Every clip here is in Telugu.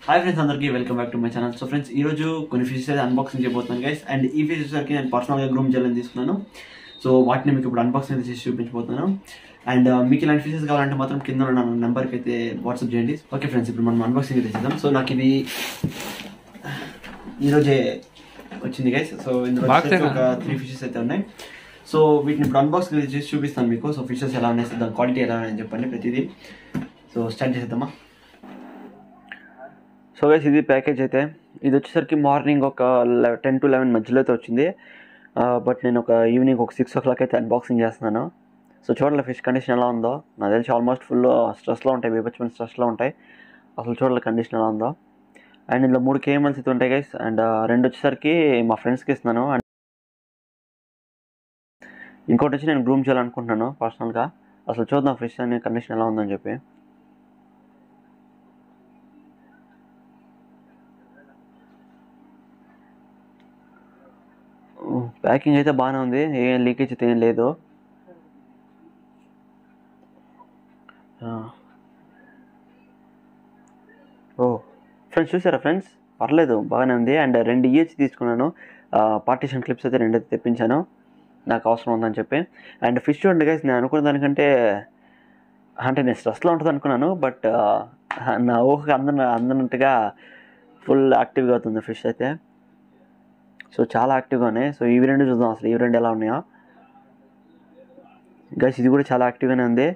హాయ్ ఫ్రెండ్స్, అందరికీ welcome back to my channel. So friends, ఈరోజు కొన్ని ఫిషెస్ అయితే అన్బాక్సింగ్ చేయబోతున్నాను గైస్. అండ్ ఈ ఫిషెస్ వరకు నేను పర్సనల్గా గ్రూమ్ చేయాలని తీసుకున్నాను. సో వాటిని మీకు ఇప్పుడు అన్బాక్సింగ్ అయితే చేసి చూపించబోతున్నాను. అండ్ మీకు ఇలాంటి ఫిషెస్ కావాలంటే మాత్రం కింద ఉన్న నెంబర్కి అయితే వాట్సాప్ చేయండి. ఓకే ఫ్రెండ్స్, ఇప్పుడు మనం అన్బాక్సింగ్ అయితే చేద్దాం. సో నాకు ఇది ఈరోజే వచ్చింది గైస్. సో ఇందులో ఒక 3 ఫిషెస్ అయితే ఉన్నాయి. సో వీటిని ఇప్పుడు అన్బాక్సింగ్ అయితే చేసి చూపిస్తాను మీకు. సో ఫిషెస్ ఎలా ఉన్నాయి, దాని క్వాలిటీ ఎలా ఉన్నాయని చెప్పండి ప్రతిదీ. సో స్టార్ట్ చేద్దామా. సో గైస్, ఇది ప్యాకేజ్ అయితే ఇది వచ్చేసరికి మార్నింగ్ ఒక 10 to 11 మధ్యలో అయితే వచ్చింది. బట్ నేను ఒక ఈవినింగ్ ఒక 6 o'clock అయితే అన్బాక్సింగ్ చేస్తున్నాను. సో చూడాలి ఫిష్ కండిషన్ ఎలా ఉందో. నాకు తెలిసి ఆల్మోస్ట్ ఫుల్ స్ట్రెస్లో ఉంటాయి, బీభత్సమైన స్ట్రెస్లో ఉంటాయి. అసలు చూడాలి కండిషన్ ఎలా ఉందో. అండ్ ఇందులో 3 KMLs అయితే ఉంటాయి గైస్. అండ్ 2 వచ్చేసరికి మా ఫ్రెండ్స్కి ఇస్తున్నాను. అండ్ ఇంకోటి వచ్చి నేను గ్రూమ్ చేయాలనుకుంటున్నాను పర్సనల్గా. అసలు చూద్దాం ఫిష్ అనే కండిషన్ ఎలా ఉందని చెప్పి. ప్యాకింగ్ అయితే బాగానే ఉంది, ఏం లీకేజ్ అయితే ఏం లేదు. ఓ ఫ్రెండ్స్, చూసారా ఫ్రెండ్స్, పర్లేదు బాగానే ఉంది. అండ్ 2 EH తీసుకున్నాను. పార్టీషన్ క్లిప్స్ అయితే 2 అయితే తెప్పించాను నాకు అవసరం ఉందని చెప్పి. అండ్ ఫిష్ చూడండి గైస్, నేను అనుకున్న దానికంటే అంటే నేను స్ట్రెస్లో ఉంటుంది అనుకున్నాను. బట్ నా ఊహకి అందనట్టుగా ఫుల్ యాక్టివ్గా అవుతుంది ఫిష్ అయితే. సో చాలా యాక్టివ్గా ఉన్నాయి. సో ఇవి 2 చూద్దాం అసలు ఇవి 2 ఎలా ఉన్నాయో గైస్. ఇది కూడా చాలా యాక్టివ్గానే ఉంది.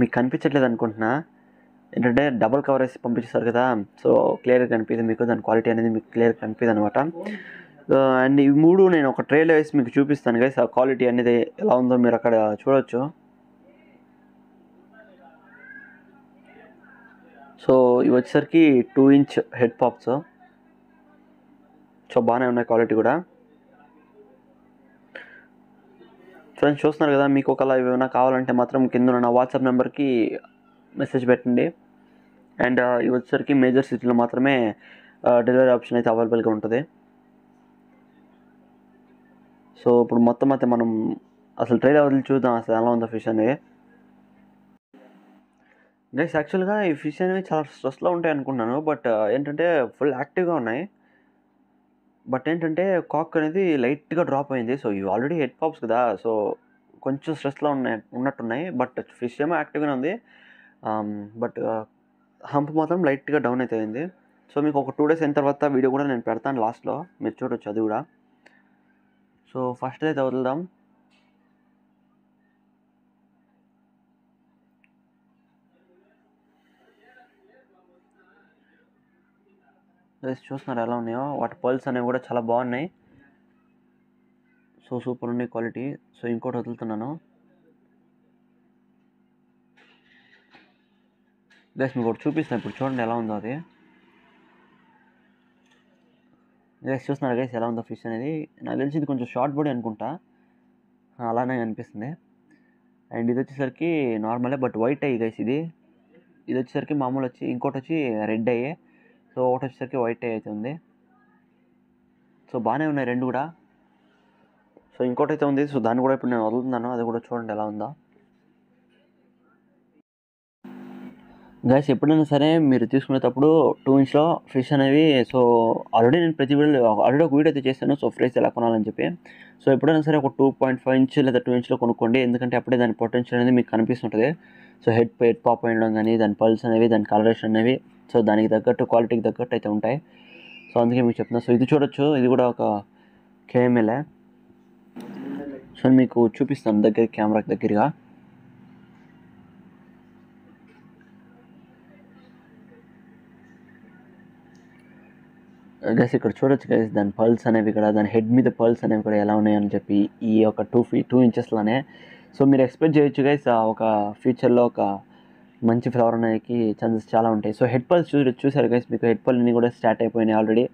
మీకు కనిపించట్లేదు అనుకుంటున్నా, ఏంటంటే డబుల్ కవర్ వేసి పంపించేస్తారు కదా. సో క్లియర్గా కనిపిస్తుంది మీకు, దాని క్వాలిటీ అనేది మీకు క్లియర్గా కనిపిస్తుంది అనమాట. అండ్ ఇవి 3 నేను ఒక ట్రేలో వేసి మీకు చూపిస్తాను గైస్. ఆ క్వాలిటీ అనేది ఎలా ఉందో మీరు అక్కడ చూడవచ్చు. సో ఇవి వచ్చేసరికి 2 inch హెడ్ పాప్స్. సో బాగానే ఉన్నాయి క్వాలిటీ కూడా. ఫ్రెండ్స్ చూస్తున్నారు కదా, మీకు ఒకలా ఏమైనా కావాలంటే మాత్రం కింద నా వాట్సాప్ నెంబర్కి మెసేజ్ పెట్టండి. అండ్ ఇవి వచ్చేసరికి మేజర్ సిటీలో మాత్రమే డెలివరీ ఆప్షన్ అయితే అవైలబుల్గా ఉంటుంది. సో ఇప్పుడు మొత్తం అయితే మనం అసలు ట్రైల్ వదిలి చూద్దాం అసలు ఎలా ఉందో ఫిష్ అనేవి. గైస్ యాక్చువల్గా ఈ ఫిష్ అనేవి చాలా స్ట్రెస్లో ఉంటాయి అనుకున్నాను. బట్ ఏంటంటే ఫుల్ యాక్టివ్గా ఉన్నాయి. బట్ ఏంటంటే కాక్ అనేది లైట్గా డ్రాప్ అయింది. సో ఇవి ఆల్రెడీ హెడ్ పాప్స్ కదా, సో కొంచెం స్ట్రెస్లో ఉన్నట్టున్నాయి. బట్ ఫిష్ ఏమో యాక్టివ్గానే ఉంది. బట్ హంప్ మాత్రం లైట్గా డౌన్ అయితే అయింది. సో మీకు ఒక 2 days అయిన తర్వాత వీడియో కూడా నేను పెడతాను లాస్ట్లో, మీరు చూడొచ్చు అది కూడా. సో ఫస్ట్ అయితే వదులుదాం. చూస్తున్నారు ఎలా ఉన్నాయో, వాటి పర్ల్స్ అనేవి కూడా చాలా బాగున్నాయి. సో సూపర్ ఉన్నాయి క్వాలిటీ. సో ఇంకోటి వదులుతున్నాను గైస్, మీకు ఒకటి చూపిస్తాను ఇప్పుడు చూడండి ఎలా ఉందో అది. గైస్ చూస్తున్నారు గైస్ ఎలా ఉందో ఫిష్ అనేది. నాకు తెలిసి ఇది కొంచెం షార్ట్ బాడీ అనుకుంటా, అలానే అనిపిస్తుంది. అండ్ ఇది వచ్చేసరికి నార్మలే బట్ వైట్ అయ్యి గైస్. ఇది వచ్చేసరికి మామూలు వచ్చి, ఇంకోటి వచ్చి రెడ్ అయ్యే. సో ఒకటి వచ్చేసరికి వైట్ అయ్యి అయితే ఉంది. సో బాగానే ఉన్నాయి 2 కూడా. సో ఇంకోటి అయితే ఉంది. సో దాన్ని కూడా ఇప్పుడు నేను వదులుతున్నాను, అది కూడా చూడండి ఎలా ఉందో. గైస్ ఎప్పుడైనా సరే మీరు తీసుకునేటప్పుడు 2 inchలో ఫిష్ అనేవి, సో ఆల్రెడీ నేను ప్రతి వీడియో ఆల్రెడీ ఒక వీడియో అయితే చేశాను. సో ఫ్రెష్ ఎలా కొనాలని చెప్పి. సో ఎప్పుడైనా సరే ఒక 2.5 inch లేదా 2 inchలో కొనుక్కోండి. ఎందుకంటే అప్పుడే దాని పొటెన్షియల్ అనేది మీకు కనిపిస్తుంటుంది. సో హెడ్ పాప్ అయ్యడం కానీ, దాని పల్స్ అనేవి, దాని కలరేషన్ అనేవి, సో దానికి తగ్గట్టు క్వాలిటీకి తగ్గట్టు అయితే ఉంటాయి. సో అందుకే మీకు చెప్తున్నా. సో ఇది చూడొచ్చు, ఇది కూడా ఒక KML. సో మీకు చూపిస్తాను దగ్గర, కెమెరాకి దగ్గరగా. గైస్ ఇక్కడ చూడొచ్చు గైస్, దాని పల్స్ అనేవి ఇక్కడ, దాని హెడ్ మీద పల్స్ అనేవి కూడా ఎలా ఉన్నాయని చెప్పి ఈ ఒక 2 inchesలోనే. సో మీరు ఎక్స్పెక్ట్ చేయొచ్చు గైస్, ఒక ఫ్యూచర్లో ఒక మంచి ఫ్లవర్ అనేకి ఛాన్సెస్ చాలా ఉంటాయి. సో హెడ్ పల్స్ చూసారు గైస్, మీకు హెడ్ పల్ అన్నీ కూడా స్టార్ట్ అయిపోయినాయి ఆల్రెడీ.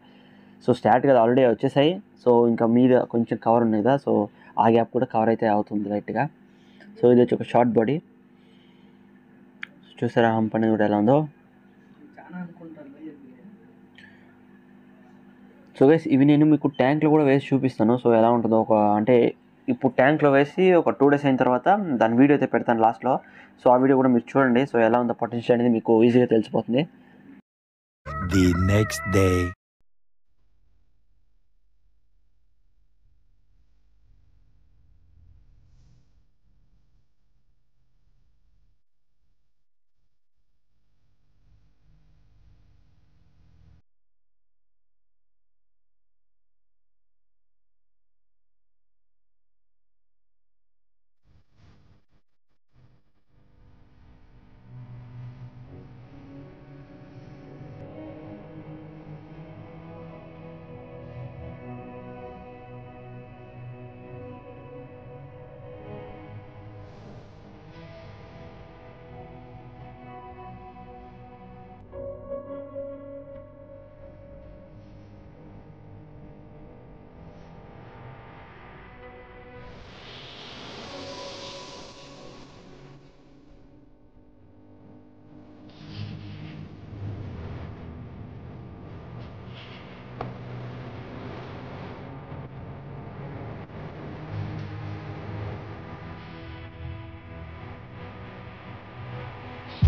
సో స్టార్ట్ కదా ఆల్రెడీ వచ్చేసాయి. సో ఇంకా మీద కొంచెం కవర్ ఉంది కదా, సో ఆ గ్యాప్ కూడా కవర్ అయితే అవుతుంది లైట్గా. సో ఇది వచ్చి ఒక షార్ట్ బాడీ. చూసారా హంప్ అనేది కూడా ఎలా ఉందో. సో గైస్ ఇవి నేను మీకు ట్యాంక్లో కూడా వేసి చూపిస్తాను. సో ఎలా ఉంటుందో ఒక అంటే ఇప్పుడు ట్యాంక్లో వేసి ఒక 2 days అయిన తర్వాత దాని వీడియో అయితే పెడతాను లాస్ట్లో. సో ఆ వీడియో కూడా మీరు చూడండి. సో ఎలా ఉందో పొటెన్షియల్ అనేది మీకు ఈజీగా తెలిసిపోతుంది. the next day.